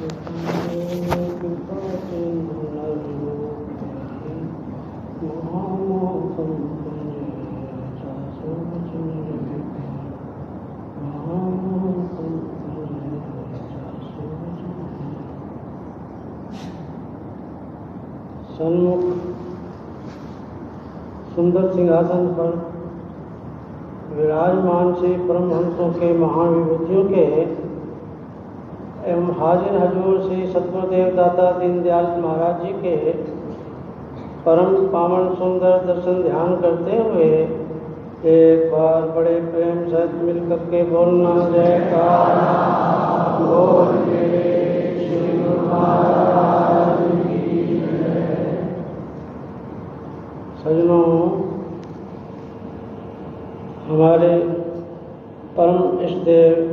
सन्मुख सुंदर सिंहासन पर विराजमान श्री परमहंसों के महान विभूतियों के एवं हाजिर हजूर श्री सद्गुरुदेव दाता दीनदयाल महाराज जी के परम पावन सुंदर दर्शन ध्यान करते हुए एक बार बड़े प्रेम सहित मिलकर के बोलना जयकारा बोल श्री गुरु महाराज की जय। सज्जनों, हमारे परम इष्टदेव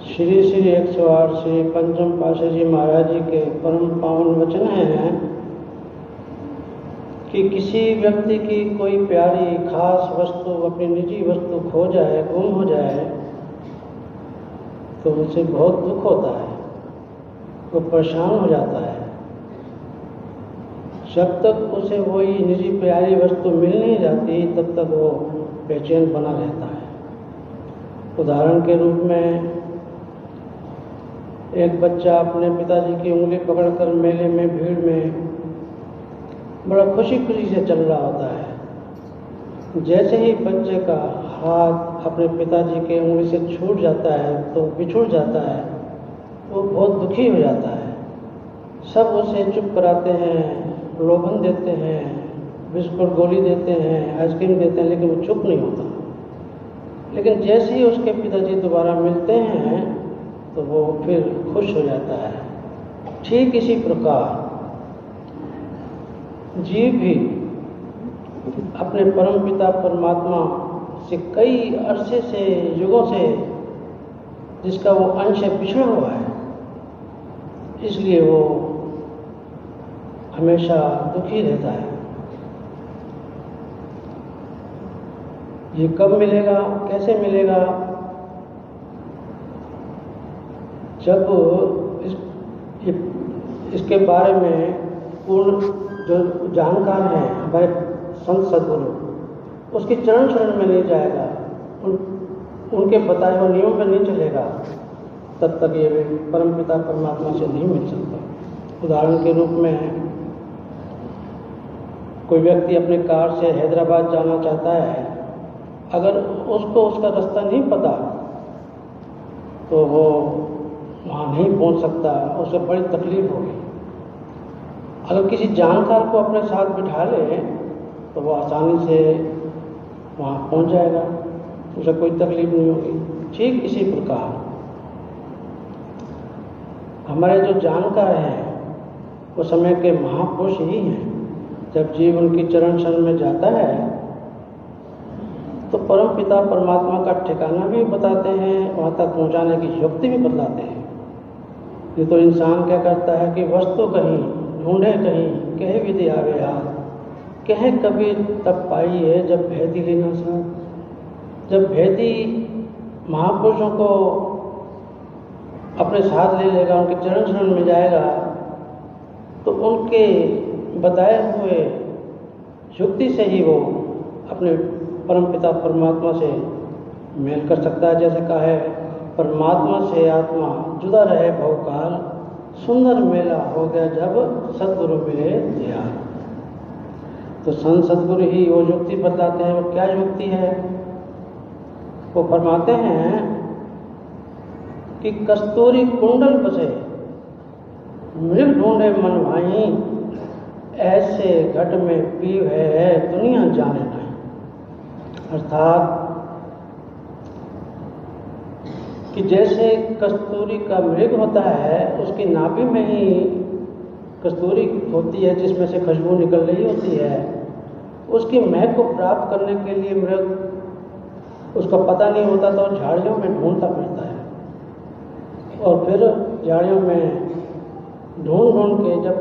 श्री श्री 108 श्री पंचम पातशाह जी महाराज जी के परम पावन वचन हैं कि किसी व्यक्ति की कोई प्यारी खास वस्तु, अपनी निजी वस्तु खो जाए, गुम हो जाए, तो उसे बहुत दुख होता है, वो परेशान हो जाता है। जब तक उसे वही निजी प्यारी वस्तु मिल नहीं जाती तब तक वो बेचैन बना रहता है। उदाहरण के रूप में एक बच्चा अपने पिताजी की उंगली पकड़कर मेले में भीड़ में बड़ा खुशी खुशी से चल रहा होता है। जैसे ही बच्चे का हाथ अपने पिताजी के उंगली से छूट जाता है, तो बिछुड़ जाता है, वो बहुत दुखी हो जाता है। सब उसे चुप कराते हैं, लोभन देते हैं, बिस्कुट गोली देते हैं, आइसक्रीम देते हैं, लेकिन वो चुप नहीं होता। लेकिन जैसे ही उसके पिताजी दोबारा मिलते हैं तो वो फिर खुश हो जाता है। ठीक इसी प्रकार जीव भी अपने परम पिता परमात्मा से कई अरसे से, युगों से जिसका वो अंश पिछड़ा हुआ है, इसलिए वो हमेशा दुखी रहता है। ये कब मिलेगा, कैसे मिलेगा? जब इसके बारे में पूर्ण जो जानकार हैं हमारे संत सद्गुरु, उसके चरण शरण में नहीं जाएगा, उनके बताए हुए नियम पर नहीं चलेगा, तब तक ये परम पिता परमात्मा से नहीं मिल सकता। उदाहरण के रूप में कोई व्यक्ति अपने कार से हैदराबाद जाना चाहता है, अगर उसको उसका रास्ता नहीं पता तो वो वहाँ नहीं पहुँच सकता, उसे बड़ी तकलीफ होगी। अगर किसी जानकार को अपने साथ बिठा ले तो वो आसानी से वहाँ पहुँच जाएगा, उसे कोई तकलीफ नहीं होगी। ठीक इसी प्रकार हमारे जो जानकार हैं वो समय के महापुरुष ही हैं। जब जीव उनकी चरण शरण में जाता है तो परम पिता परमात्मा का ठिकाना भी बताते हैं, वहाँ तक पहुँचाने की युक्ति भी बतलाते हैं। ये तो इंसान क्या करता है कि वस्तु कहीं ढूंढे, कहीं कहे विधि आवे हाथ, कहे कभी तब पाई है जब भेदी लेना साथ। जब भेदी महापुरुषों को अपने साथ ले लेगा, उनके चरण शरण में जाएगा, तो उनके बताए हुए युक्ति से ही वो अपने परमपिता परमात्मा से मेल कर सकता है। जैसे कहा है, परमात्मा से आत्मा जुदा रहे बहुकाल, सुंदर मेला हो गया जब सद्गुरु मिले दयाल। तो संत सद्गुरु ही वो युक्ति बताते हैं। वो क्या युक्ति है? वो फरमाते हैं कि कस्तूरी कुंडल बसे मृग ढूंढे मन भाई, ऐसे घट में पीव है दुनिया जाने नहीं। अर्थात कि जैसे कस्तूरी का मृग होता है, उसकी नाभि में ही कस्तूरी होती है जिसमें से खुशबू निकल रही होती है। उसकी महक को प्राप्त करने के लिए मृग, उसका पता नहीं होता तो झाड़ियों में ढूंढता फिरता है, और फिर झाड़ियों में ढूंढ के जब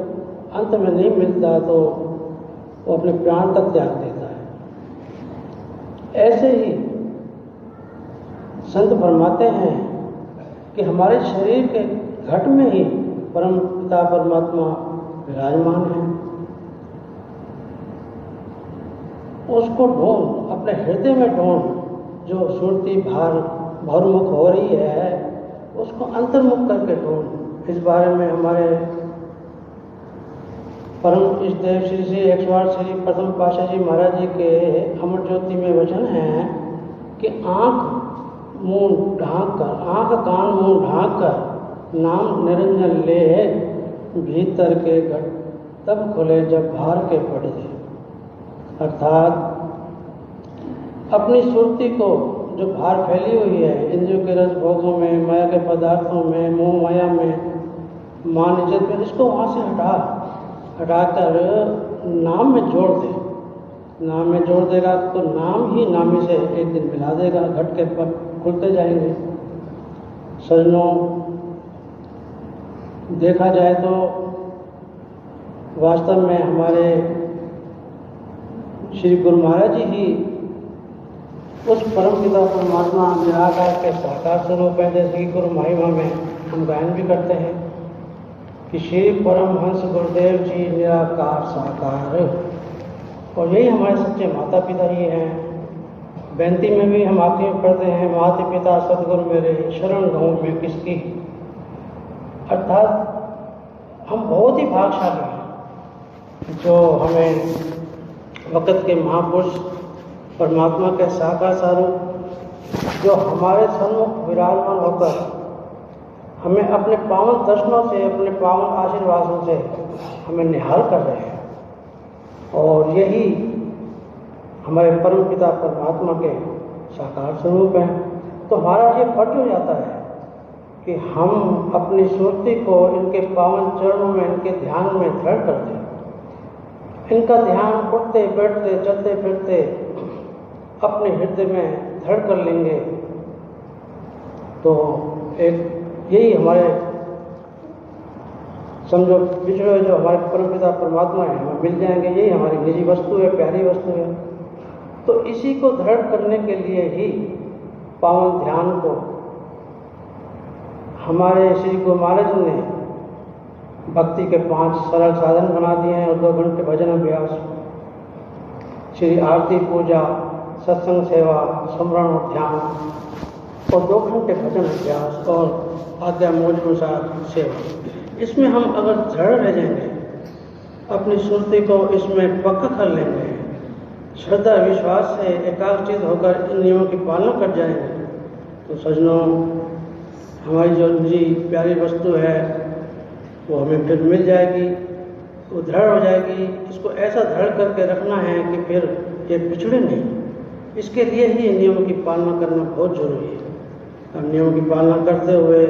अंत में नहीं मिलता तो वो अपने प्राण तक त्याग देता है। ऐसे ही संत फरमाते हैं कि हमारे शरीर के घट में ही परम पिता परमात्मा विराजमान है। उसको ढूंढ, अपने हृदय में ढूंढ। जो सुरती भारमुख हो रही है उसको अंतर्मुख करके ढूंढ। इस बारे में हमारे परम इष्ट देव श्री श्री 108 श्री प्रथम पातशाह जी महाराज जी के अमर ज्योति में वचन है कि आंख मुंह ढांक कर, आंख कान मुंह ढांक कर नाम निरंजन ले, भीतर के घट तब खुले जब बाहर के पड़े। अर्थात अपनी सुरती को जो बाहर फैली हुई है इंद्रियों के रस भोगों में, माया के पदार्थों में, मोह माया में, मान इज्जत में, इसको वहाँ से हटाकर नाम में जोड़ दे। नाम में जोड़ देगा तो नाम ही नामी से एक दिन मिला देगा, घट के पर खुलते जाएंगे। सजनों, देखा जाए तो वास्तव में हमारे श्री गुरु महाराज जी ही उस परम पिता परमात्मा निराकार के साकार स्वरूप है। जैसे कि गुरु महिमा में हम गायन भी करते हैं कि श्री परमहंस गुरुदेव जी निराकार साकार, और यही हमारे सच्चे माता पिता ही हैं। बेनती में भी हम आखिरी में पढ़ते हैं, माता पिता सदगुरु मेरे शरण गहूँ में किसकी। अर्थात हम बहुत ही भाग्यशाली हैं जो हमें वक़्त के महापुरुष परमात्मा के साकार स्वरूप जो हमारे सन्मुख विराजमान होकर हमें अपने पावन दर्शनों से, अपने पावन आशीर्वादों से हमें निहाल कर रहे हैं। और यही हमारे परम पिता परमात्मा के साकार स्वरूप हैं। तो हमारा ये फर्ज हो जाता है कि हम अपनी सुरती को इनके पावन चरणों में, इनके ध्यान में दृढ़ कर दें। इनका ध्यान उठते बैठते चलते फिरते अपने हृदय में दृढ़ कर लेंगे तो एक यही हमारे समझो पिछड़े जो हमारे परमपिता परमात्मा है हमें मिल जाएंगे। यही हमारी निजी वस्तु है, प्यारी वस्तु है। तो इसी को दृढ़ करने के लिए ही पावन ध्यान को हमारे श्री गुरु महाराज ने भक्ति के 5 सरल साधन बना दिए हैं। और 2 घंटे भजन अभ्यास, श्री आरती पूजा, सत्संग सेवा, स्मरण और ध्यान, और 2 घंटे भजन अभ्यास और आज्ञा मौज अनुसार सेवा। इसमें हम अगर दृढ़ रह जाएंगे, अपनी सुरती को इसमें पक्का कर लेंगे, श्रद्धा विश्वास से एकाग्रचित होकर इन नियमों की पालना कर जाएंगे, तो सजनों हमारी जो निजी प्यारी वस्तु है वो हमें फिर मिल जाएगी, वो दृढ़ हो जाएगी। इसको ऐसा दृढ़ करके रखना है कि फिर ये पिछड़े नहीं। इसके लिए ही नियमों की पालना करना बहुत जरूरी है। अब नियमों की पालना करते हुए,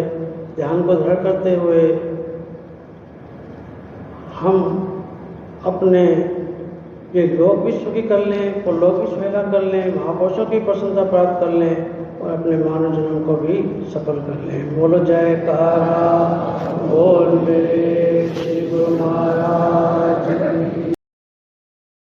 ध्यान को दृढ़ करते हुए हम अपने ये लोक भी सुखी कर लें, और लोक भी सुहेला कर लें, महापुरुषों की प्रसन्नता प्राप्त कर लें और अपने मानव जन्म को भी सफल कर लें। बोलो जयकारा बोल मेरे श्री गुरु महाराज।